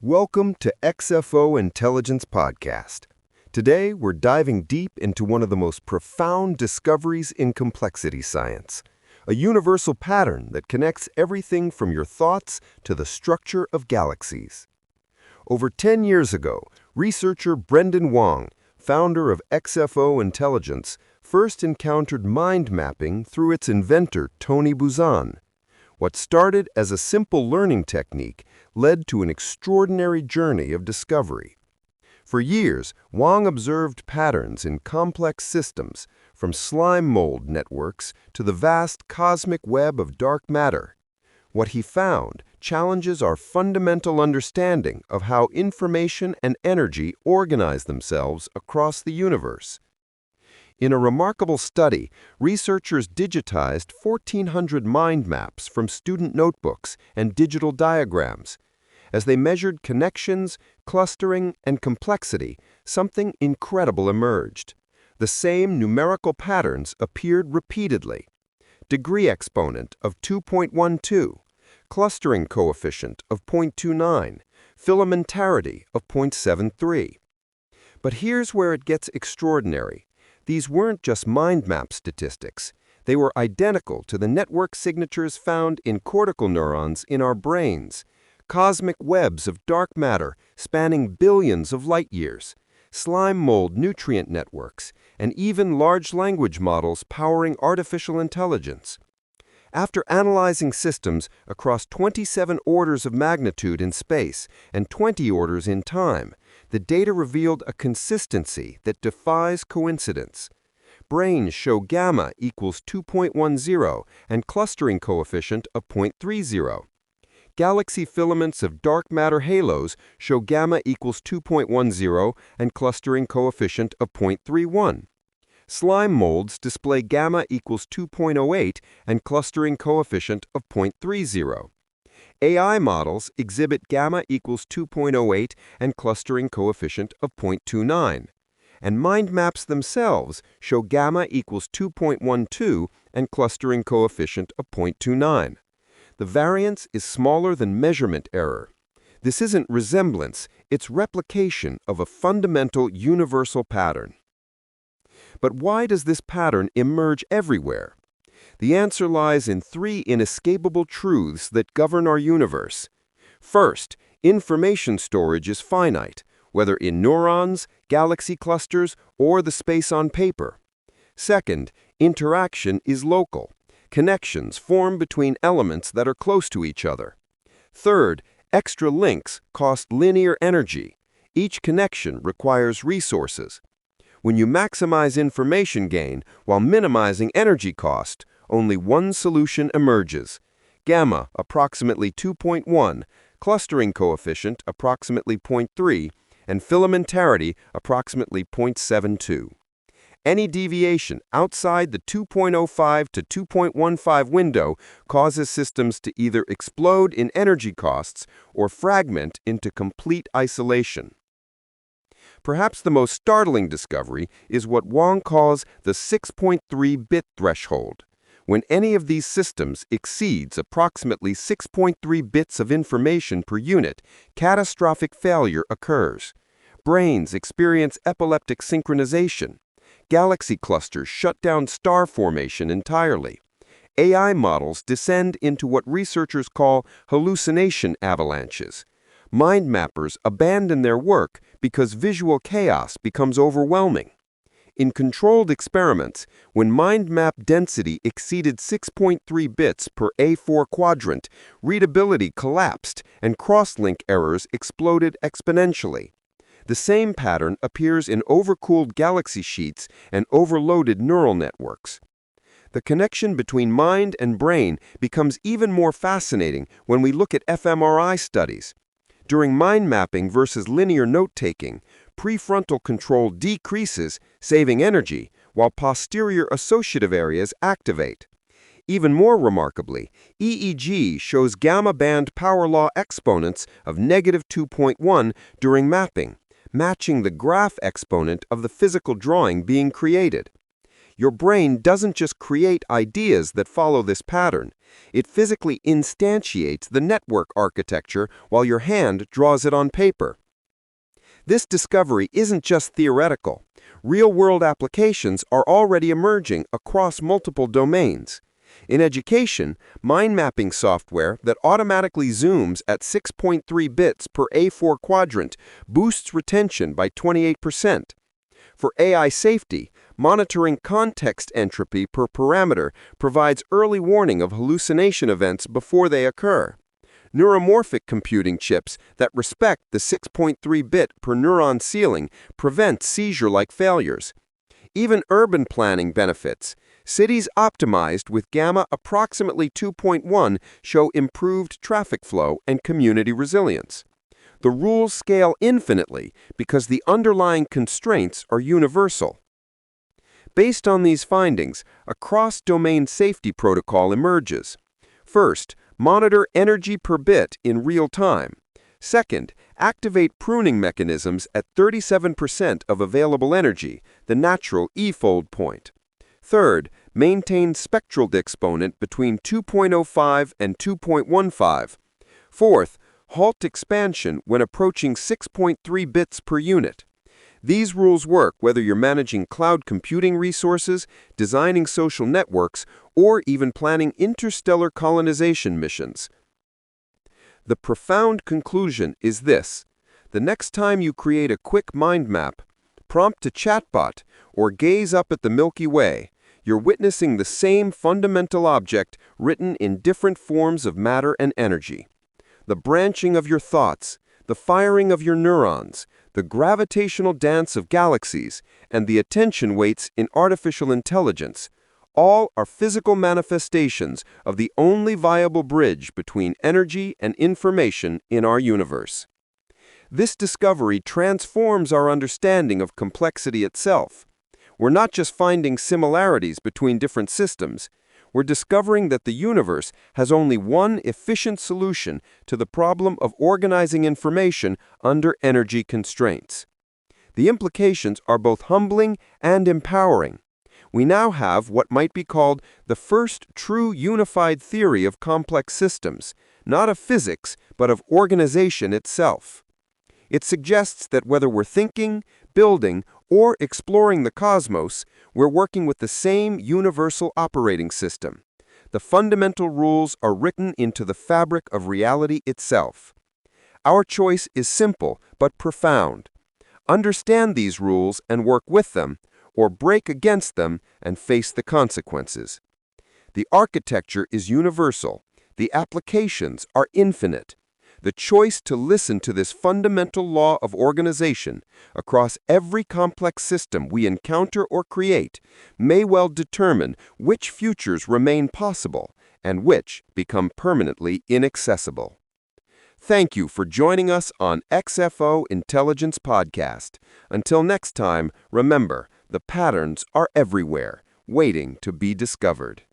Welcome to XFO Intelligence Podcast. Today, we're diving deep into one of the most profound discoveries in complexity science, a universal pattern that connects everything from your thoughts to the structure of galaxies. Over 10 years ago, researcher Brendon Wong, founder of XFO Intelligence, first encountered mind mapping through its inventor, Tony Buzan. What started as a simple learning technique led to an extraordinary journey of discovery. For years, Wong observed patterns in complex systems, from slime mold networks to the vast cosmic web of dark matter. What he found challenges our fundamental understanding of how information and energy organize themselves across the universe. In a remarkable study, researchers digitized 1,400 mind maps from student notebooks and digital diagrams. As they measured connections, clustering, and complexity, something incredible emerged. The same numerical patterns appeared repeatedly. Degree exponent of 2.12, clustering coefficient of 0.29, filamentarity of 0.73. But here's where it gets extraordinary. These weren't just mind map statistics. They were identical to the network signatures found in cortical neurons in our brains, cosmic webs of dark matter spanning billions of light years, slime mold nutrient networks, and even large language models powering artificial intelligence. After analyzing systems across 27 orders of magnitude in space and 20 orders in time, the data revealed a consistency that defies coincidence. Brains show gamma equals 2.10 and clustering coefficient of 0.30. Galaxy filaments of dark matter halos show gamma equals 2.10 and clustering coefficient of 0.31. Slime molds display gamma equals 2.08 and clustering coefficient of 0.30. AI models exhibit gamma equals 2.08 and clustering coefficient of 0.29. And mind maps themselves show gamma equals 2.12 and clustering coefficient of 0.29. The variance is smaller than measurement error. This isn't resemblance, it's replication of a fundamental universal pattern. But why does this pattern emerge everywhere? The answer lies in three inescapable truths that govern our universe. First, information storage is finite, whether in neurons, galaxy clusters, or the space on paper. Second, interaction is local. Connections form between elements that are close to each other. Third, extra links cost linear energy. Each connection requires resources. When you maximize information gain while minimizing energy cost, only one solution emerges: gamma approximately 2.1, clustering coefficient approximately 0.3, and filamentarity approximately 0.72. Any deviation outside the 2.05 to 2.15 window causes systems to either explode in energy costs or fragment into complete isolation. Perhaps the most startling discovery is what Wong calls the 6.3-bit threshold. When any of these systems exceeds approximately 6.3 bits of information per unit, catastrophic failure occurs. Brains experience epileptic synchronization. Galaxy clusters shut down star formation entirely. AI models descend into what researchers call hallucination avalanches. Mind mappers abandon their work because visual chaos becomes overwhelming. In controlled experiments, when mind map density exceeded 6.3 bits per A4 quadrant, readability collapsed and cross-link errors exploded exponentially. The same pattern appears in overcooled galaxy sheets and overloaded neural networks. The connection between mind and brain becomes even more fascinating when we look at fMRI studies. During mind mapping versus linear note-taking, prefrontal control decreases, saving energy, while posterior associative areas activate. Even more remarkably, EEG shows gamma band power law exponents of -2.1 during mapping, matching the graph exponent of the physical drawing being created. Your brain doesn't just create ideas that follow this pattern. It physically instantiates the network architecture while your hand draws it on paper. This discovery isn't just theoretical. Real-world applications are already emerging across multiple domains. In education, mind mapping software that automatically zooms at 6.3 bits per A4 quadrant boosts retention by 28%. For AI safety, monitoring context entropy per parameter provides early warning of hallucination events before they occur. Neuromorphic computing chips that respect the 6.3-bit per neuron ceiling prevent seizure-like failures. Even urban planning benefits. Cities optimized with gamma approximately 2.1 show improved traffic flow and community resilience. The rules scale infinitely because the underlying constraints are universal. Based on these findings, a cross-domain safety protocol emerges. First, monitor energy per bit in real time. Second, activate pruning mechanisms at 37% of available energy, the natural E-fold point. Third, maintain spectral exponent between 2.05 and 2.15. Fourth, halt expansion when approaching 6.3 bits per unit. These rules work whether you're managing cloud computing resources, designing social networks, or even planning interstellar colonization missions. The profound conclusion is this: the next time you create a quick mind map, prompt a chatbot, or gaze up at the Milky Way, you're witnessing the same fundamental object written in different forms of matter and energy. The branching of your thoughts, the firing of your neurons, the gravitational dance of galaxies, and the attention weights in artificial intelligence, all are physical manifestations of the only viable bridge between energy and information in our universe. This discovery transforms our understanding of complexity itself. We're not just finding similarities between different systems. We're discovering that the universe has only one efficient solution to the problem of organizing information under energy constraints. The implications are both humbling and empowering. We now have what might be called the first true unified theory of complex systems, not of physics, but of organization itself. It suggests that whether we're thinking, building, or exploring the cosmos, we're working with the same universal operating system. The fundamental rules are written into the fabric of reality itself. Our choice is simple but profound. Understand these rules and work with them, or break against them and face the consequences. The architecture is universal. The applications are infinite. The choice to listen to this fundamental law of organization across every complex system we encounter or create may well determine which futures remain possible and which become permanently inaccessible. Thank you for joining us on XFO Intelligence Podcast. Until next time, remember, the patterns are everywhere, waiting to be discovered.